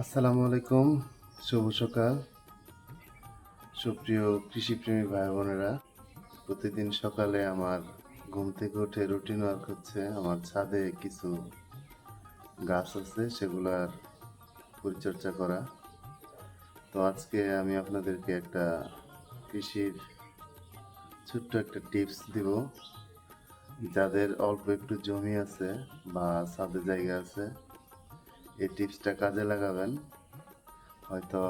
আসসালামু আলাইকুম। শুভ সকাল। সুপ্রিয় কৃষিপ্রেমী ভাই বোনেরা, প্রতিদিন সকালে আমার ঘুম থেকে উঠে রুটিন ওয়ার্ক হচ্ছে আমার ছাদে কিছু গাছ আছে সেগুলার পরিচর্যা করা। তো আজকে আমি আপনাদেরকে একটা কৃষির ছোট্ট একটা টিপস দিব। যাদের অল্প একটু জমি আছে বা ছাদে জায়গা আছে, এই টিপসটা কাজে লাগাবেন। হয়তো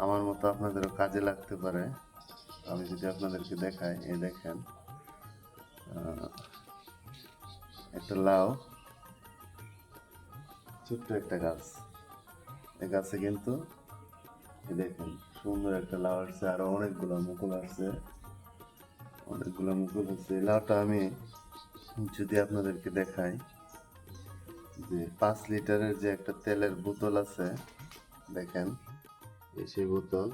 আমার মতো আপনাদেরও কাজে লাগতে পারে। আমি যদি আপনাদেরকে দেখাই, এই দেখেন একটা লাউ, ছোট্ট একটা গাছ। এই গাছে কিন্তু এই দেখেন সুন্দর একটা লাউ আসছে, আরো অনেকগুলো মুকুল আসছে, অনেকগুলো মুকুল হচ্ছে। এই লাউটা আমি যদি আপনাদেরকে দেখাই, যে 5 লিটারের যে একটা তেলের বোতল আছে, দেখেন এই সেই বোতল।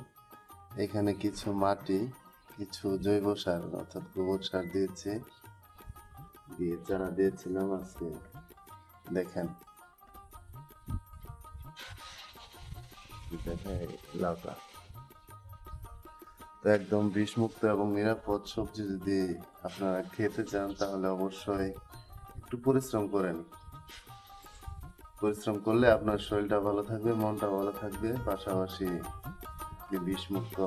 এখানে কিছু মাটি, কিছু জৈব সার অর্থাৎ গোবর সার দিয়েছি, দিয়ে চারা দিয়েছিলাম আজকে। দেখেন দেখেন লাউটা তো একদম বিষমুক্ত এবং নিরাপদ সবজি। যদি আপনারা খেতে চান তাহলে অবশ্যই একটু পরিশ্রম করেন। পরিশ্রম করলে আপনার শরীরটা ভালো থাকবে, মনটা ভালো থাকবে, পাশাপাশি যে বিষমুক্ত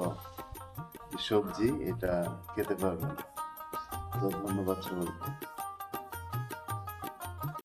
সবজি এটা খেতে পারবেন। তো ধন্যবাদ সবাইকে।